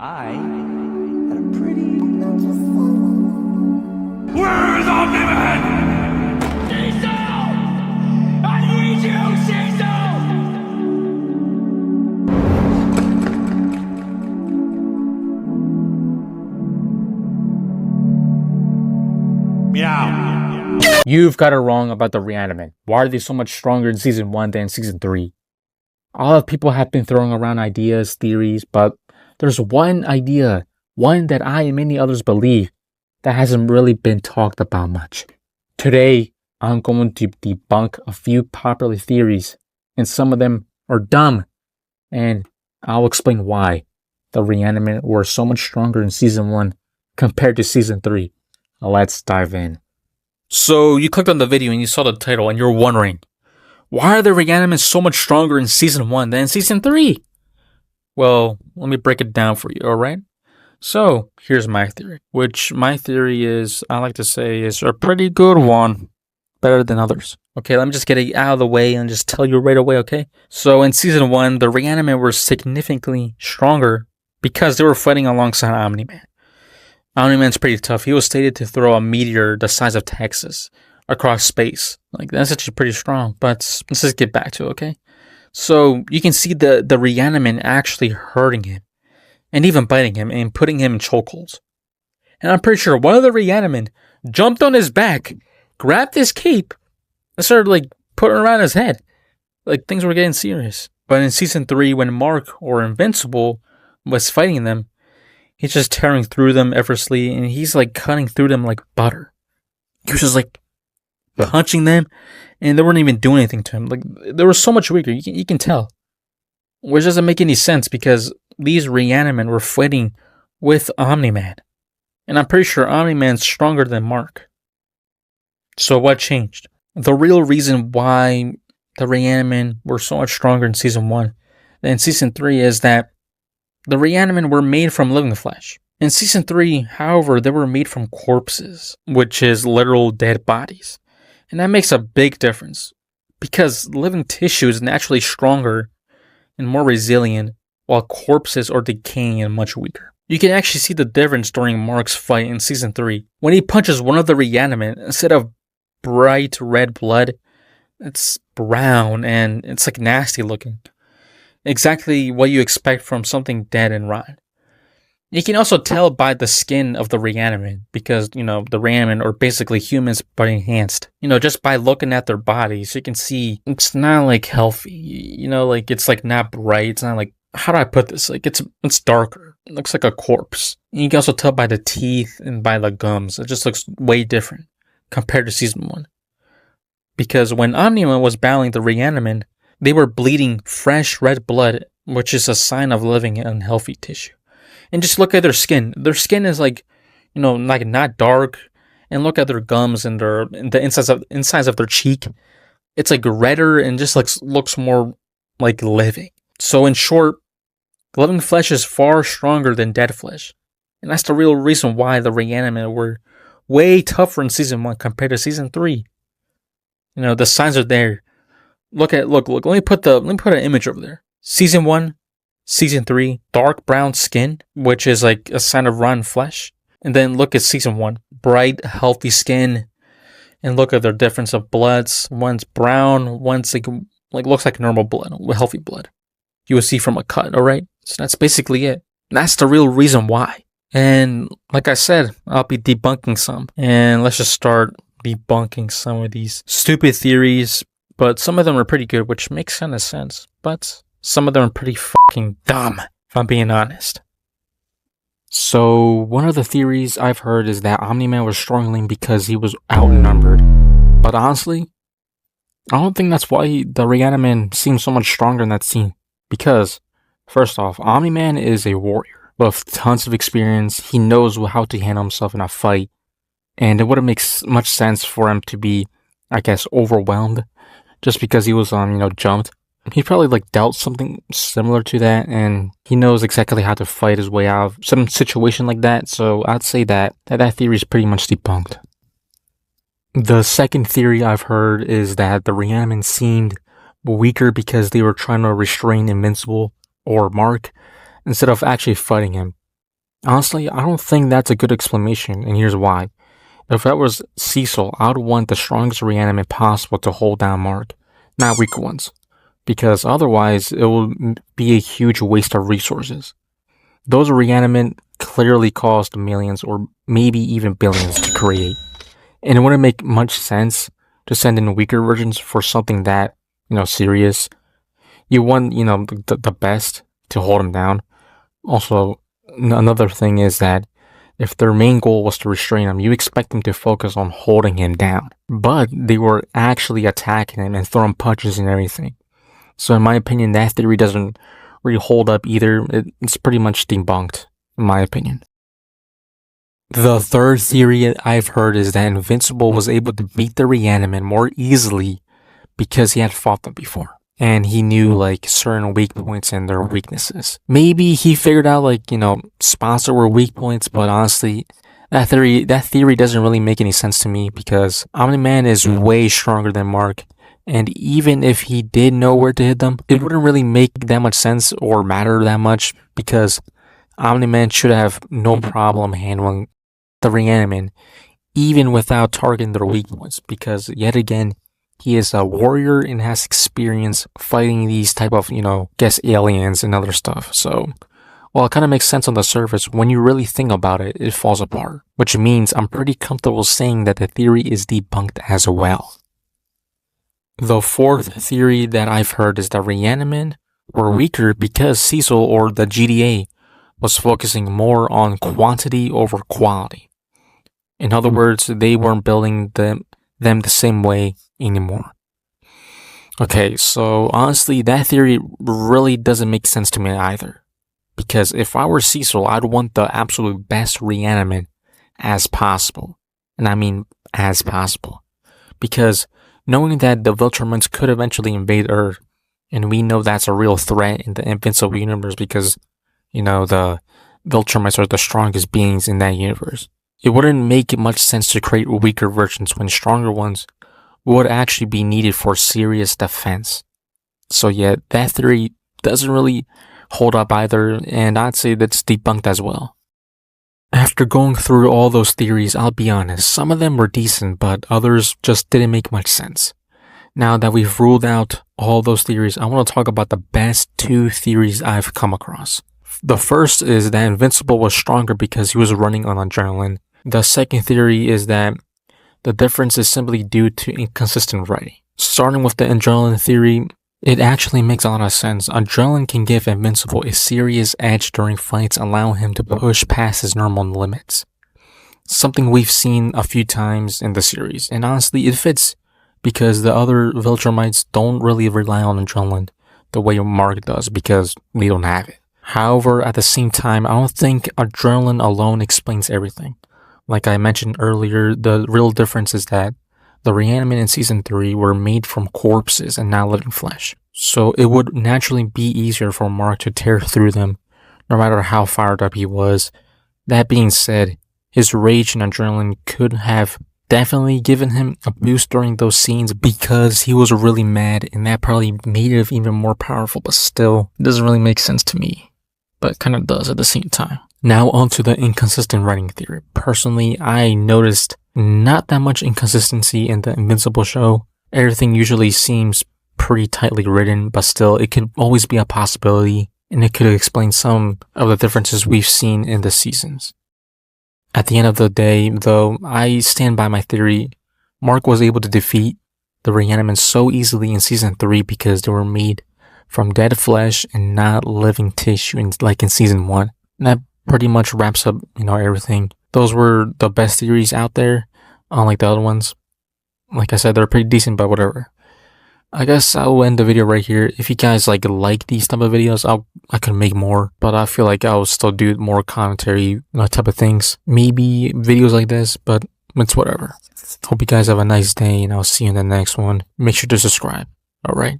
I had a pretty Where's Omni-Man? Diesel! I need you, Diesel! Meow. You've got it wrong about the Reanimen. Why are they so much stronger in Season 1 than Season 3? A lot of people have been throwing around ideas, theories, but there's one idea, one that I and many others believe, that hasn't really been talked about much. Today, I'm going to debunk a few popular theories, and some of them are dumb, and I'll explain why the Reanimen were so much stronger in Season 1 compared to Season 3. Let's dive in. So, you clicked on the video and you saw the title and you're wondering, why are the Reanimen so much stronger in Season 1 than Season 3? Well, let me break it down for you, alright? So, here's my theory, which my theory is, I like to say, is a pretty good one. Better than others. Okay, let me just get it out of the way and just tell you right away, okay? So, in Season 1, the Reanimen were significantly stronger because they were fighting alongside Omni-Man. Omni-Man's pretty tough. He was stated to throw a meteor the size of Texas across space. Like, that's actually pretty strong. But let's just get back to it, okay? So, you can see the Reanimen actually hurting him. And even biting him and putting him in chokeholds. And I'm pretty sure one of the Reanimen jumped on his back, grabbed his cape, and started, like, putting it around his head. Like, things were getting serious. But in Season 3, when Mark, or Invincible, was fighting them, he's just tearing through them effortlessly, and he's like cutting through them like butter. He was just like punching them, and they weren't even doing anything to him. Like, they were so much weaker. You can tell. Which doesn't make any sense because these Reanimen were fighting with Omni-Man. And I'm pretty sure Omni-Man's stronger than Mark. So what changed? The real reason why the Reanimen were so much stronger in Season 1 than Season 3 is that the Reanimen were made from living flesh. In Season 3, however, they were made from corpses, which is literal dead bodies. And that makes a big difference, because living tissue is naturally stronger and more resilient, while corpses are decaying and much weaker. You can actually see the difference during Mark's fight in Season 3. When he punches one of the Reanimen, instead of bright red blood, it's brown and it's like nasty looking. Exactly what you expect from something dead and rotten. You can also tell by the skin of the Reanimen, because, the Reanimen are basically humans but enhanced. Just by looking at their bodies, you can see it's not like healthy. Like it's like not bright. It's not like, how do I put this? Like it's darker. It looks like a corpse. And you can also tell by the teeth and by the gums. It just looks way different compared to Season 1. Because when Omni-Man was battling the Reanimen, they were bleeding fresh red blood, which is a sign of living in unhealthy tissue. And just look at their skin. Their skin is like, like not dark. And look at their gums and the insides of their cheek. It's like redder and just looks more like living. So in short, living flesh is far stronger than dead flesh. And that's the real reason why the Reanimen were way tougher in Season 1 compared to Season 3. The signs are there. Look. Let me put an image over there. Season 1, Season 3, dark brown skin, which is like a sign of rotten flesh. And then look at Season 1, bright, healthy skin. And look at their difference of bloods. One's brown, one's like looks like normal blood, healthy blood. You will see from a cut, alright? So that's basically it. That's the real reason why. And like I said, I'll be debunking some. And let's just start debunking some of these stupid theories. But some of them are pretty good, which makes kind of sense. But some of them are pretty fucking dumb, if I'm being honest. So, one of the theories I've heard is that Omni-Man was struggling because he was outnumbered. But honestly, I don't think that's why the Reanimen seems so much stronger in that scene. Because, first off, Omni-Man is a warrior with tons of experience. He knows how to handle himself in a fight. And it wouldn't make much sense for him to be, I guess, overwhelmed. Just because he was, jumped. He probably, dealt something similar to that, and he knows exactly how to fight his way out of some situation like that, so I'd say that theory is pretty much debunked. The second theory I've heard is that the Reanimen seemed weaker because they were trying to restrain Invincible, or Mark, instead of actually fighting him. Honestly, I don't think that's a good explanation, and here's why. If that was Cecil, I would want the strongest reanimate possible to hold down Mark, not weak ones, because otherwise it will be a huge waste of resources. Those reanimate clearly cost millions or maybe even billions to create, and it wouldn't make much sense to send in weaker versions for something that, serious. You want, the best to hold them down. Also, another thing is that if their main goal was to restrain him, you expect them to focus on holding him down. But they were actually attacking him and throwing punches and everything. So in my opinion, that theory doesn't really hold up either. It's pretty much debunked, in my opinion. The third theory I've heard is that Invincible was able to beat the Reanimen more easily because he had fought them before. And he knew certain weak points and their weaknesses. Maybe he figured out spots that were weak points, but honestly, that theory doesn't really make any sense to me because Omni-Man is way stronger than Mark. And even if he did know where to hit them, it wouldn't really make that much sense or matter that much because Omni-Man should have no problem handling the Reanimen even without targeting their weak points because yet again, he is a warrior and has experience fighting these type of, aliens and other stuff. So, while it kind of makes sense on the surface, when you really think about it, it falls apart. Which means I'm pretty comfortable saying that the theory is debunked as well. The fourth theory that I've heard is that Reanimen were weaker because Cecil or the GDA was focusing more on quantity over quality. In other words, they weren't building them the same way anymore. Okay, so honestly, that theory really doesn't make sense to me either. Because if I were Cecil, I'd want the absolute best Reanimen as possible. And I mean as possible. Because knowing that the Viltrumites could eventually invade Earth, and we know that's a real threat in the Invincible universe because, the Viltrumites are the strongest beings in that universe. It wouldn't make much sense to create weaker versions when stronger ones would actually be needed for serious defense. So yeah, that theory doesn't really hold up either, and I'd say that's debunked as well. After going through all those theories, I'll be honest, some of them were decent, but others just didn't make much sense. Now that we've ruled out all those theories, I want to talk about the best two theories I've come across. The first is that Invincible was stronger because he was running on adrenaline. The second theory is that the difference is simply due to inconsistent writing. Starting with the adrenaline theory, it actually makes a lot of sense. Adrenaline can give Invincible a serious edge during fights, allowing him to push past his normal limits. Something we've seen a few times in the series, and honestly, it fits because the other Viltrumites don't really rely on adrenaline the way Mark does because they don't have it. However, at the same time, I don't think adrenaline alone explains everything. Like I mentioned earlier, the real difference is that the Reanimen in Season 3 were made from corpses and not living flesh. So it would naturally be easier for Mark to tear through them, no matter how fired up he was. That being said, his rage and adrenaline could have definitely given him a boost during those scenes because he was really mad, and that probably made it even more powerful, but still, it doesn't really make sense to me. But it kind of does at the same time. Now onto the inconsistent writing theory. Personally, I noticed not that much inconsistency in the Invincible show. Everything usually seems pretty tightly written, but still, it could always be a possibility, and it could explain some of the differences we've seen in the seasons. At the end of the day, though, I stand by my theory. Mark was able to defeat the Reanimen so easily in Season 3 because they were made from dead flesh and not living tissue like in Season 1. And that pretty much wraps up, everything. Those were the best theories out there, unlike the other ones. Like I said, they're pretty decent, but whatever. I guess I will end the video right here. If you guys like these type of videos, I could make more, but I feel like I'll still do more commentary type of things. Maybe videos like this, but it's whatever. Hope you guys have a nice day, and I'll see you in the next one. Make sure to subscribe. Alright?